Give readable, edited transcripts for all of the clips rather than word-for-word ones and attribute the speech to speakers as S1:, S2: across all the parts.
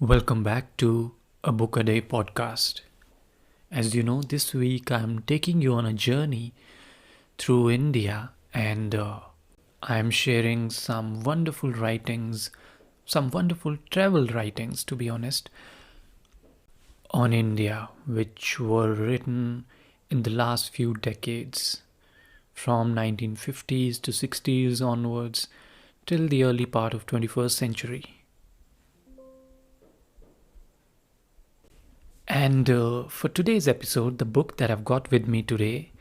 S1: Welcome back to a Book a Day podcast. As you know, this week I'm taking you on a journey through India and I'm sharing some wonderful writings, some wonderful travel writings, to be honest, on India, which were written in the last few decades, from 1950s to 60s onwards till the early part of 21st century. And for today's episode, the book that I've got with me today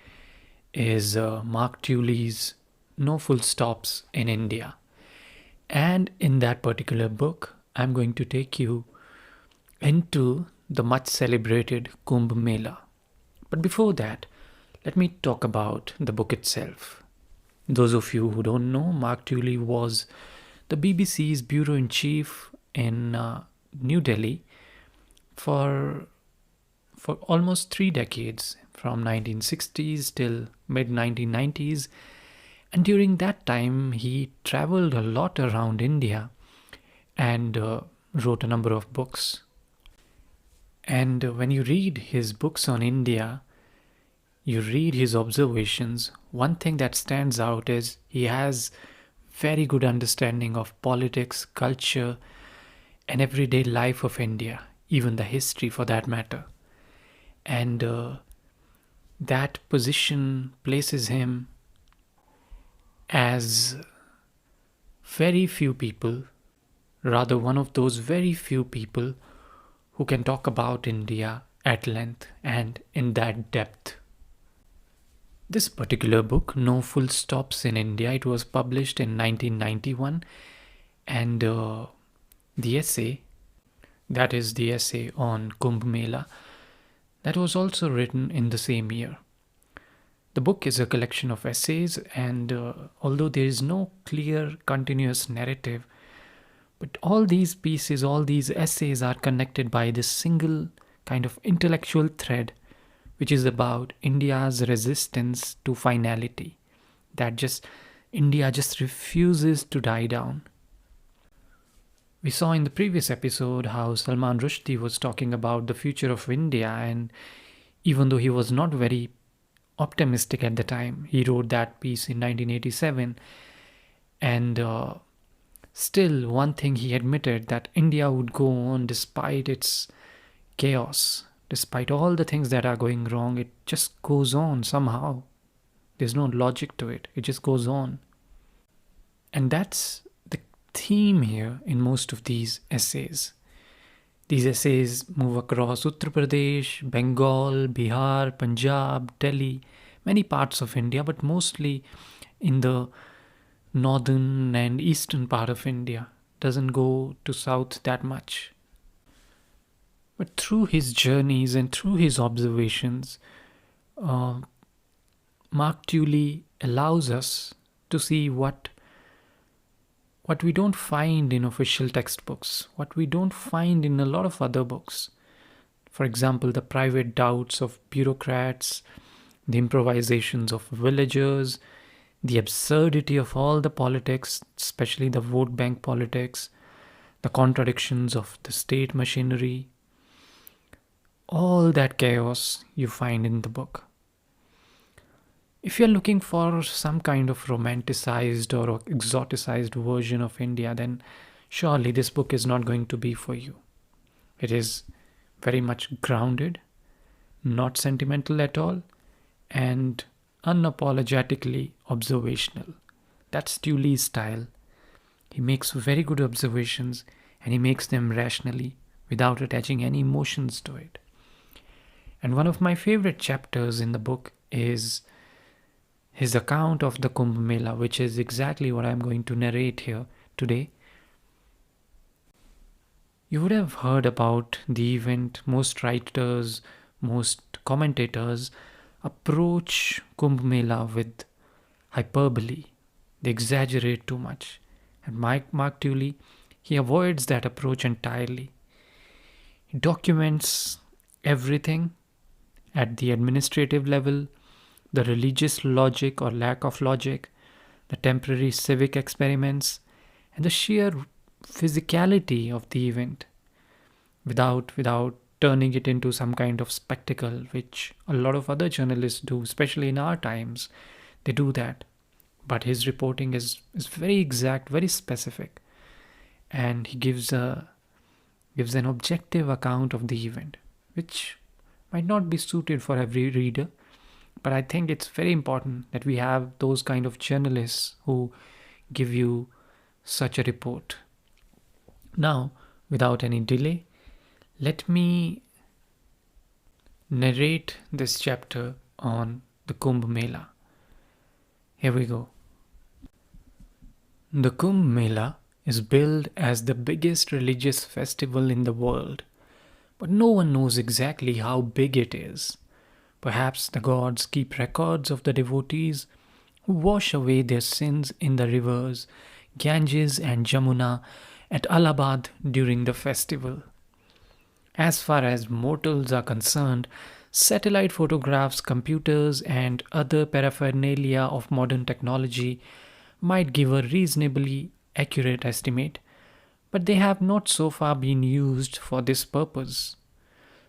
S1: is Mark Tully's No Full Stops in India. And in that particular book, I'm going to take you into the much celebrated Kumbh Mela. But before that, let me talk about the book itself. Those of you who don't know, Mark Tully was the BBC's bureau in chief in New Delhi for almost 3 decades, from 1960s till mid 1990s. And during that time, he traveled a lot around India and wrote a number of books. And when you read his books on India, you read his observations, one thing that stands out is he has very good understanding of politics, culture, and everyday life of India, even the history for that matter. And that position places him as very few people, rather one of those very few people who can talk about India at length and in that depth. This particular book, No Full Stops in India, it was published in 1991, and the essay, that is the essay on Kumbh Mela, that was also written in the same year. The book is a collection of essays, and although there is no clear continuous narrative, but all these pieces, all these essays are connected by this single kind of intellectual thread, which is about India's resistance to finality, that India just refuses to die down. We saw in the previous episode how Salman Rushdie was talking about the future of India, and even though he was not very optimistic at the time, he wrote that piece in 1987, and still one thing he admitted, that India would go on despite its chaos, despite all the things that are going wrong. It just goes on somehow. There's no logic to it. It just goes on. And that's the theme here in most of these essays. These essays move across Uttar Pradesh, Bengal, Bihar, Punjab, Delhi, many parts of India, but mostly in the northern and eastern part of India. Doesn't go to south that much. But through his journeys and through his observations, Mark Tully allows us to see what we don't find in official textbooks, what we don't find in a lot of other books. For example, the private doubts of bureaucrats, the improvisations of villagers, the absurdity of all the politics, especially the vote bank politics, the contradictions of the state machinery. All that chaos you find in the book. If you're looking for some kind of romanticized or exoticized version of India, then surely this book is not going to be for you. It is very much grounded, not sentimental at all, and unapologetically observational. That's Tully's style. He makes very good observations and he makes them rationally without attaching any emotions to it. And one of my favorite chapters in the book is his account of the Kumbh Mela, which is exactly what I'm going to narrate here today. You would have heard about the event. Most writers, most commentators approach Kumbh Mela with hyperbole. They exaggerate too much. And Mark Tully, he avoids that approach entirely. He documents everything at the administrative level, the religious logic or lack of logic, the temporary civic experiments, and the sheer physicality of the event. without turning it into some kind of spectacle, which a lot of other journalists do, especially in our times. They do that. But his reporting is very exact, very specific, and he gives an objective account of the event, which might not be suited for every reader. But I think it's very important that we have those kind of journalists who give you such a report. Now, without any delay, let me narrate this chapter on the Kumbh Mela. Here we go. The Kumbh Mela is billed as the biggest religious festival in the world, but no one knows exactly how big it is. Perhaps the gods keep records of the devotees who wash away their sins in the rivers Ganges and Jamuna at Allahabad during the festival. As far as mortals are concerned, satellite photographs, computers, and other paraphernalia of modern technology might give a reasonably accurate estimate, but they have not so far been used for this purpose.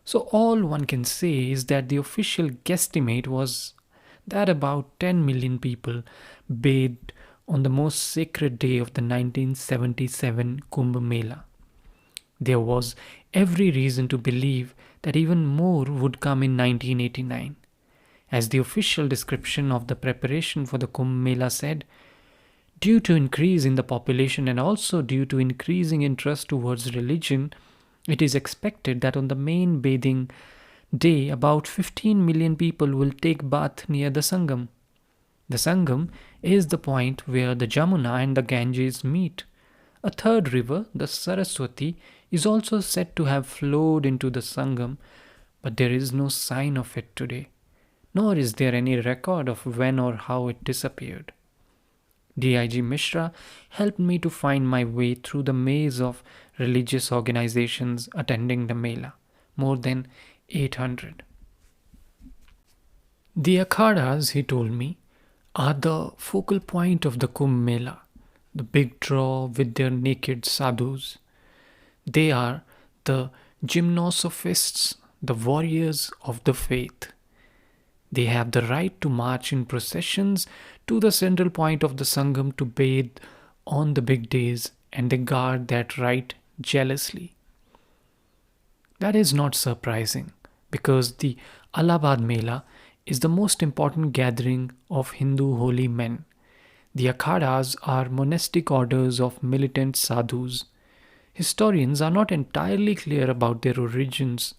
S1: So, all one can say is that the official guesstimate was that about 10 million people bathed on the most sacred day of the 1977 Kumbh Mela. There was every reason to believe that even more would come in 1989. As the official description of the preparation for the Kumbh Mela said, due to increase in the population and also due to increasing interest towards religion, it is expected that on the main bathing day about 15 million people will take bath near the Sangam. The Sangam is the point where the Jamuna and the Ganges meet. A third river, the Saraswati, is also said to have flowed into the Sangam, but there is no sign of it today, nor is there any record of when or how it disappeared. D.I.G. Mishra helped me to find my way through the maze of religious organizations attending the Mela, more than 800. The Akhadas, he told me, are the focal point of the Kumbh Mela, the big draw with their naked sadhus. They are the gymnosophists, the warriors of the faith. They have the right to march in processions to the central point of the Sangam to bathe on the big days, and they guard that right jealously. That is not surprising, because the Allahabad Mela is the most important gathering of Hindu holy men. The Akhadas are monastic orders of militant sadhus. Historians are not entirely clear about their origins,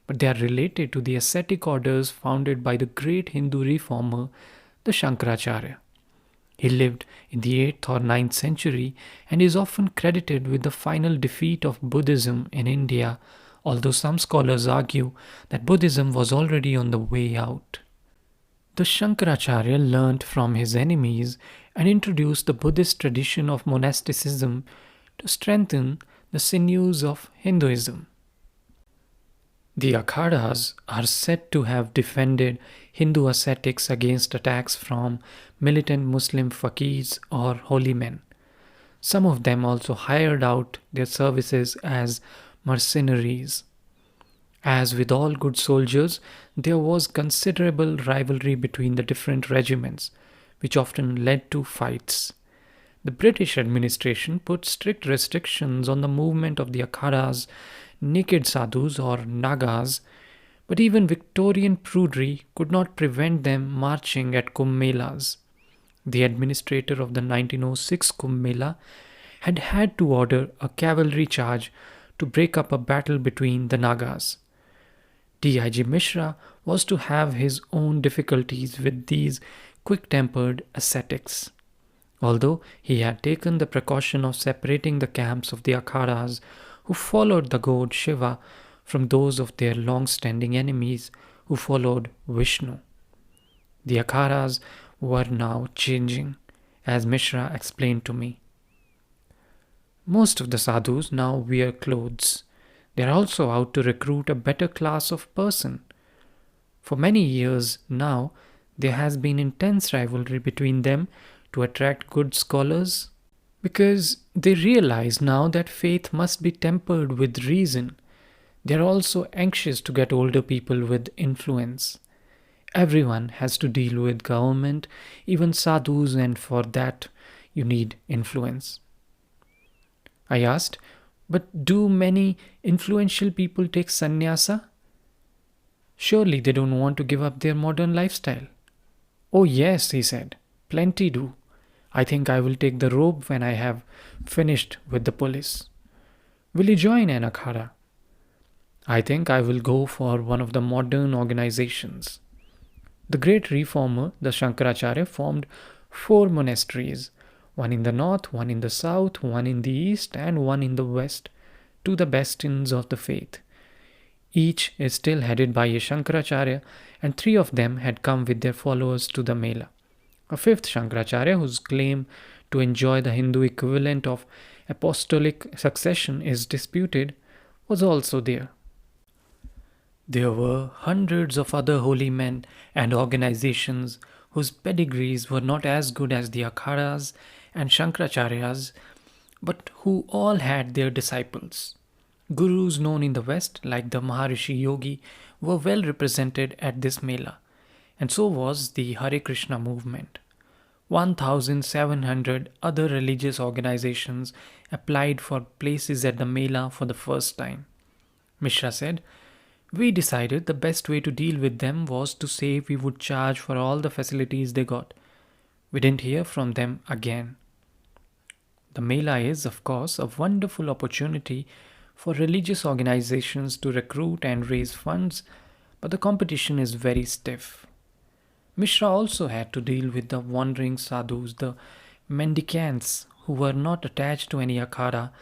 S1: but they are related to the ascetic orders founded by the great Hindu reformer, the Shankaracharya. He lived in the 8th or 9th century and is often credited with the final defeat of Buddhism in India, although some scholars argue that Buddhism was already on the way out. The Shankaracharya learnt from his enemies and introduced the Buddhist tradition of monasticism to strengthen the sinews of Hinduism. The Akhadas are said to have defended Hindu ascetics against attacks from militant Muslim faqirs or holy men. Some of them also hired out their services as mercenaries. As with all good soldiers, there was considerable rivalry between the different regiments, which often led to fights. The British administration put strict restrictions on the movement of the Akhadas, naked sadhus or Nagas, but even Victorian prudery could not prevent them marching at Kumbh Melas. The administrator of the 1906 Kumbh Mela had had to order a cavalry charge to break up a battle between the Nagas. D.I.G. Mishra was to have his own difficulties with these quick-tempered ascetics. Although he had taken the precaution of separating the camps of the Akhadas who followed the god Shiva from those of their long-standing enemies who followed Vishnu. The Akhadas were now changing, as Mishra explained to me. Most of the sadhus now wear clothes. They are also out to recruit a better class of person. For many years now, there has been intense rivalry between them to attract good scholars, because they realize now that faith must be tempered with reason. They are also anxious to get older people with influence. Everyone has to deal with government, even sadhus, and for that you need influence. I asked, but do many influential people take sannyasa? Surely they don't want to give up their modern lifestyle. Oh, yes, he said. Plenty do. I think I will take the robe when I have finished with the police. Will you join an akhada? I think I will go for one of the modern organizations. The great reformer, the Shankaracharya, formed four monasteries, one in the north, one in the south, one in the east, and one in the west, to the bastions of the faith. Each is still headed by a Shankaracharya, and three of them had come with their followers to the Mela. A fifth Shankaracharya, whose claim to enjoy the Hindu equivalent of apostolic succession is disputed, was also there. There were hundreds of other holy men and organizations whose pedigrees were not as good as the Akhadas and Shankaracharyas, but who all had their disciples. Gurus known in the West, like the Maharishi Yogi, were well represented at this Mela, and so was the Hare Krishna movement. 1,700 other religious organizations applied for places at the Mela for the first time. Mishra said, we decided the best way to deal with them was to say we would charge for all the facilities they got. We didn't hear from them again. The Mela is, of course, a wonderful opportunity for religious organizations to recruit and raise funds, but the competition is very stiff. Mishra also had to deal with the wandering sadhus, the mendicants who were not attached to any akhada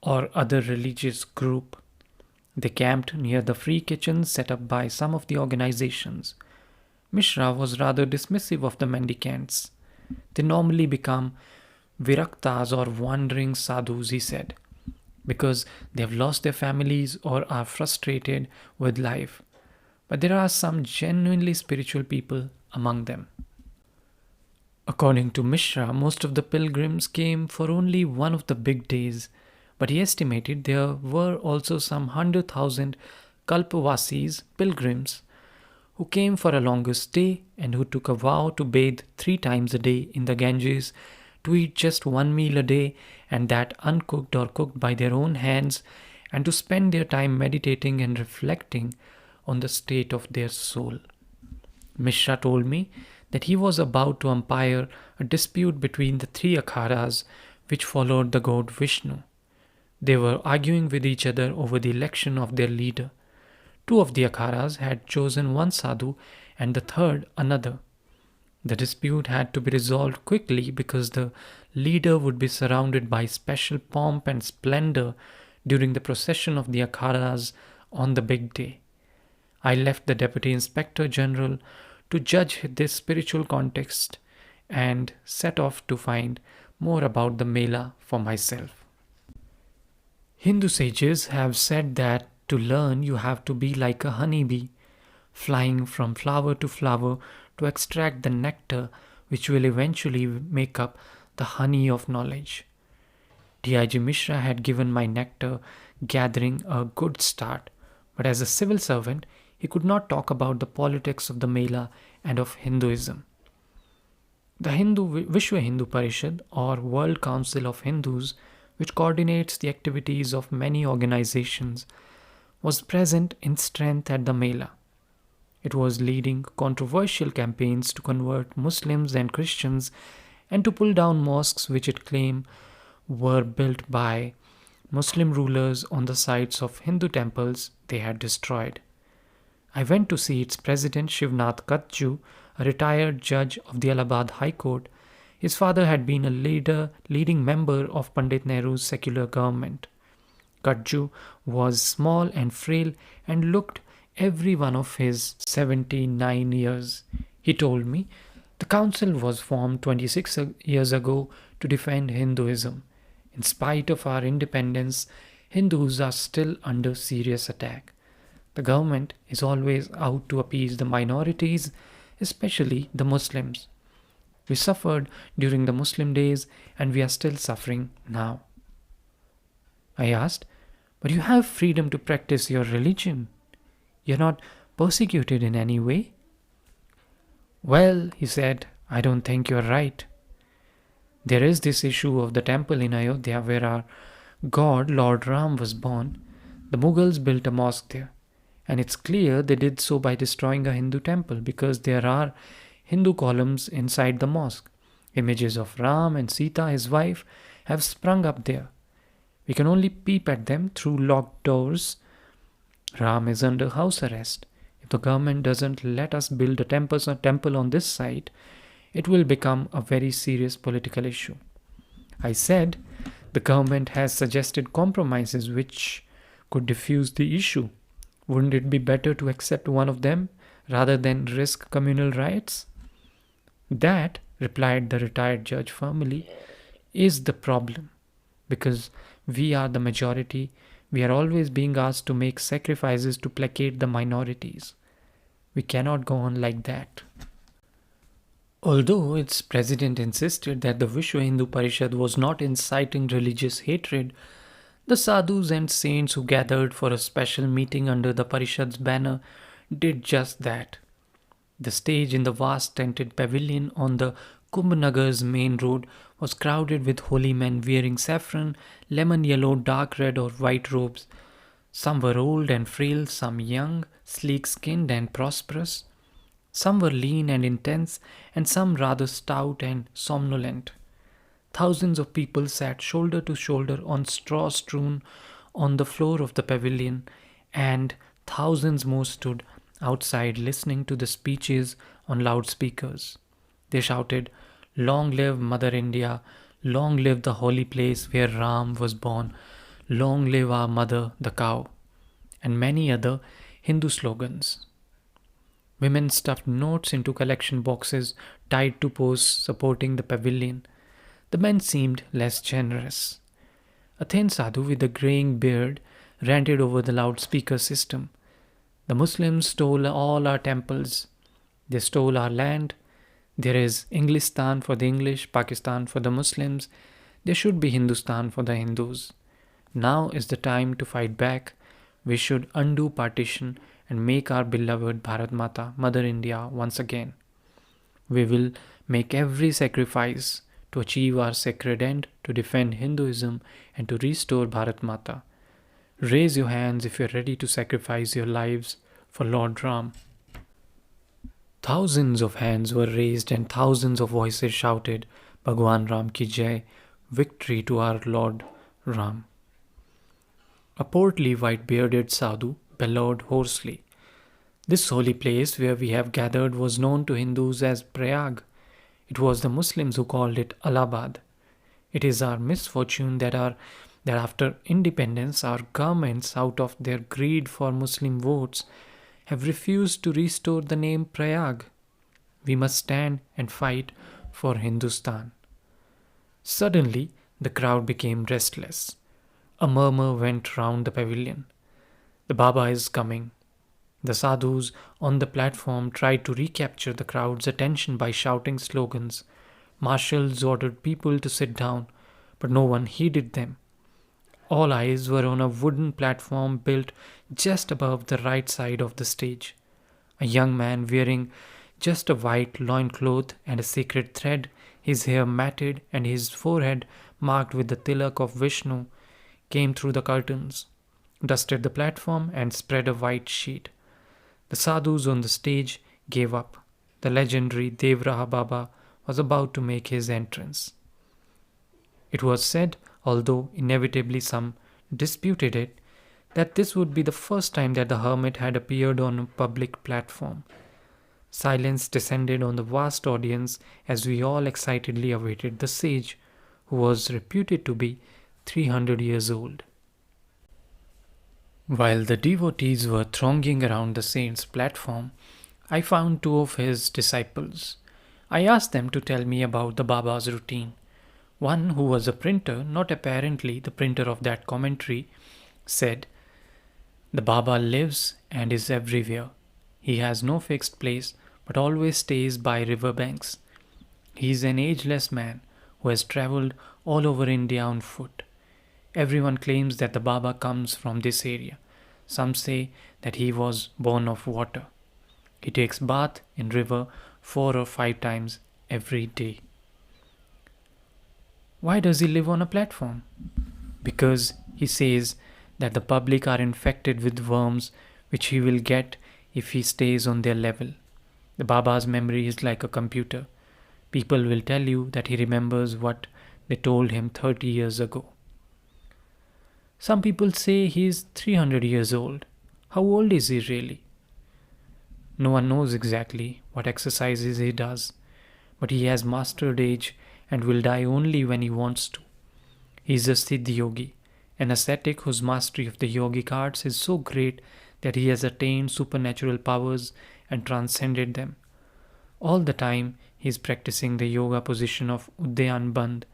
S1: or other religious group. They camped near the free kitchens set up by some of the organizations. Mishra was rather dismissive of the mendicants. They normally become viraktas or wandering sadhus, he said, because they have lost their families or are frustrated with life. But there are some genuinely spiritual people among them. According to Mishra, most of the pilgrims came for only one of the big days, but he estimated there were also some 100,000 Kalpavasis, pilgrims, who came for a longer stay and who took a vow to bathe 3 times a day in the Ganges, to eat just one meal a day and that uncooked or cooked by their own hands, and to spend their time meditating and reflecting on the state of their soul. Mishra told me that he was about to umpire a dispute between the three akhadas which followed the god Vishnu. They were arguing with each other over the election of their leader. 2 of the akhadas had chosen one sadhu and the third another. The dispute had to be resolved quickly because the leader would be surrounded by special pomp and splendor during the procession of the akhadas on the big day. I left the Deputy Inspector General to judge this spiritual context and set off to find more about the Mela for myself. Hindu sages have said that to learn you have to be like a honeybee, flying from flower to flower to extract the nectar which will eventually make up the honey of knowledge. D.I.G. Mishra had given my nectar gathering a good start, but as a civil servant, he could not talk about the politics of the Mela and of Hinduism. The Vishwa Hindu Parishad, or World Council of Hindus, which coordinates the activities of many organizations, was present in strength at the Mela. It was leading controversial campaigns to convert Muslims and Christians and to pull down mosques which it claimed were built by Muslim rulers on the sites of Hindu temples they had destroyed. I went to see its president Shivnath Katju, a retired judge of the Allahabad High Court. His father had been a leading member of Pandit Nehru's secular government. Katju was small and frail and looked every one of his 79 years. He told me, the council was formed 26 years ago to defend Hinduism. In spite of our independence, Hindus are still under serious attack. The government is always out to appease the minorities, especially the Muslims. We suffered during the Muslim days and we are still suffering now. I asked, But you have freedom to practice your religion. You're not persecuted in any way. Well, he said, I don't think you're right. There is this issue of the temple in Ayodhya where our god, Lord Ram, was born. The Mughals built a mosque there. And it's clear they did so by destroying a Hindu temple because there are Hindu columns inside the mosque. Images of Ram and Sita, his wife, have sprung up there. We can only peep at them through locked doors. Ram is under house arrest. If the government doesn't let us build a temple on this site, it will become a very serious political issue. I said the government has suggested compromises which could diffuse the issue. Wouldn't it be better to accept one of them rather than risk communal riots? That, replied the retired judge firmly, is the problem. Because we are the majority, we are always being asked to make sacrifices to placate the minorities. We cannot go on like that. Although its president insisted that the Vishwa Hindu Parishad was not inciting religious hatred, the sadhus and saints who gathered for a special meeting under the Parishad's banner did just that. The stage in the vast tented pavilion on the Kumbh Nagar's main road was crowded with holy men wearing saffron, lemon yellow, dark red or white robes. Some were old and frail, some young, sleek-skinned and prosperous. Some were lean and intense, and some rather stout and somnolent. Thousands of people sat shoulder to shoulder on straw strewn on the floor of the pavilion, and thousands more stood outside listening to the speeches on loudspeakers. They shouted, "Long live Mother India! Long live the holy place where Ram was born! Long live our mother, the cow!" and many other Hindu slogans. Women stuffed notes into collection boxes tied to posts supporting the pavilion. The men seemed less generous. A thin sadhu with a greying beard ranted over the loudspeaker system. The Muslims stole all our temples. They stole our land. There is Englistan for the English, Pakistan for the Muslims. There should be Hindustan for the Hindus. Now is the time to fight back. We should undo partition and make our beloved Bharat Mata, Mother India, once again. We will make every sacrifice to achieve our sacred end, to defend Hinduism and to restore Bharat Mata. Raise your hands if you are ready to sacrifice your lives for Lord Ram. Thousands of hands were raised and thousands of voices shouted, Bhagwan Ram ki jai, victory to our Lord Ram. A portly white-bearded sadhu bellowed hoarsely. This holy place where we have gathered was known to Hindus as Prayag. It was the Muslims who called it Allahabad. It is our misfortune that after independence, our governments, out of their greed for Muslim votes, have refused to restore the name Prayag. We must stand and fight for Hindustan. Suddenly, the crowd became restless. A murmur went round the pavilion. The Baba is coming. The sadhus on the platform tried to recapture the crowd's attention by shouting slogans. Marshals ordered people to sit down, but no one heeded them. All eyes were on a wooden platform built just above the right side of the stage. A young man wearing just a white loincloth and a sacred thread, his hair matted and his forehead marked with the tilak of Vishnu, came through the curtains, dusted the platform and spread a white sheet. The sadhus on the stage gave up. The legendary Deorala Baba was about to make his entrance. It was said, although inevitably some disputed it, that this would be the first time that the hermit had appeared on a public platform. Silence descended on the vast audience as we all excitedly awaited the sage, who was reputed to be 300 years old. While the devotees were thronging around the saint's platform, I found two of his disciples. I asked them to tell me about the Baba's routine. One, who was a printer, not apparently the printer of that commentary, said, "The Baba lives and is everywhere. He has no fixed place, but always stays by river banks. He is an ageless man who has travelled all over India on foot. Everyone claims that the Baba comes from this area. Some say that he was born of water. He takes bath in river 4 or 5 times every day. Why does he live on a platform? Because he says that the public are infected with worms which he will get if he stays on their level. The Baba's memory is like a computer. People will tell you that he remembers what they told him 30 years ago. Some people say he is 300 years old. How old is he really? No one knows exactly what exercises he does, but he has mastered age and will die only when he wants to. He is a Siddhi yogi, an ascetic whose mastery of the yogic arts is so great that he has attained supernatural powers and transcended them. All the time he is practicing the yoga position of Uddayan Bandh,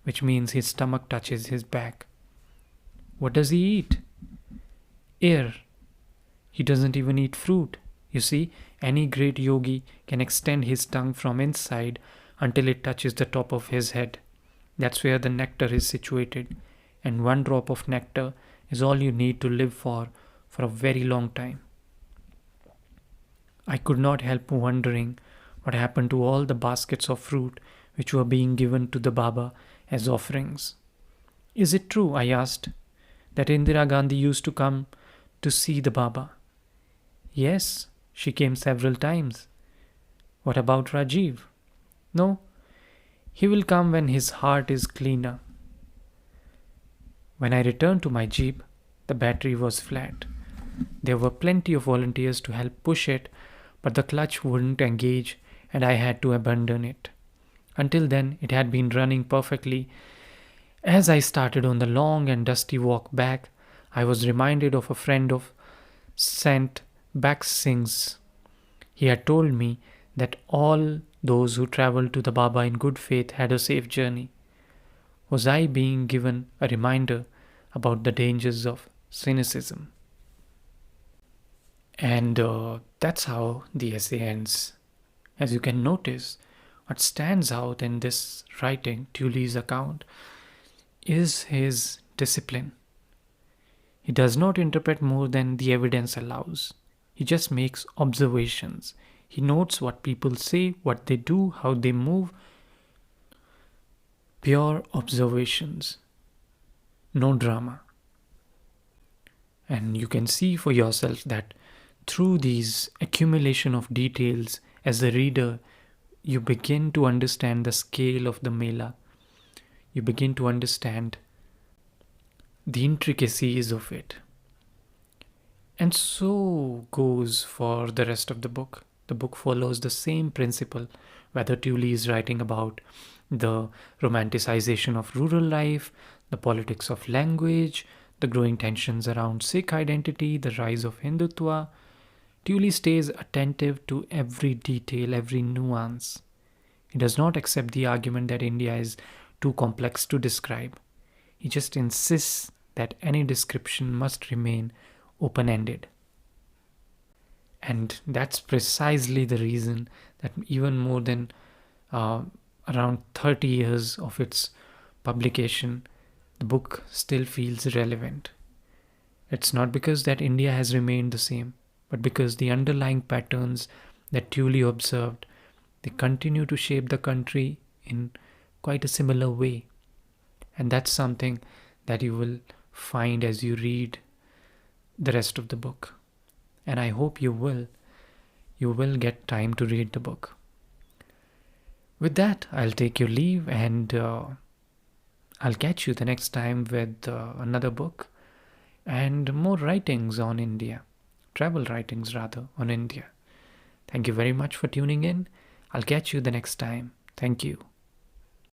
S1: which means his stomach touches his back. What does he eat? Air. He doesn't even eat fruit. You see, any great yogi can extend his tongue from inside until it touches the top of his head. That's where the nectar is situated, and one drop of nectar is all you need to live for a very long time. I could not help wondering what happened to all the baskets of fruit which were being given to the Baba as offerings. Is it true, I asked, that Indira Gandhi used to come to see the Baba? Yes, she came several times. What about Rajiv? No, he will come when his heart is cleaner. When I returned to my jeep, the battery was flat. There were plenty of volunteers to help push it, but the clutch wouldn't engage and I had to abandon it. Until then, it had been running perfectly. As I started on the long and dusty walk back, I was reminded of a friend of Saint Baksingh's. He had told me that all those who travelled to the Baba in good faith had a safe journey. Was I being given a reminder about the dangers of cynicism? And that's how the essay ends. As you can notice, what stands out in this writing, Tully's account, is his discipline. He does not interpret more than the evidence allows. He just makes observations. He notes what people say, what they do, how they move. Pure observations. No drama. And you can see for yourself that through these accumulation of details, as a reader, you begin to understand the scale of the Mela. You begin to understand the intricacies of it. And so goes for the rest of the book. The book follows the same principle, whether Tully is writing about the romanticization of rural life, the politics of language, the growing tensions around Sikh identity, the rise of Hindutva. Tully stays attentive to every detail, every nuance. He does not accept the argument that India is too complex to describe. He just insists that any description must remain open-ended. And that's precisely the reason that even more than around 30 years of its publication, the book still feels relevant. It's not because that India has remained the same, but because the underlying patterns that Tully observed, they continue to shape the country in quite a similar way. And that's something that you will find as you read the rest of the book. And I hope you will get time to read the book. With that, I'll take your leave and I'll catch you the next time with another book and more writings on India. Travel writings rather on India. Thank you very much for tuning in. I'll catch you the next time. Thank you.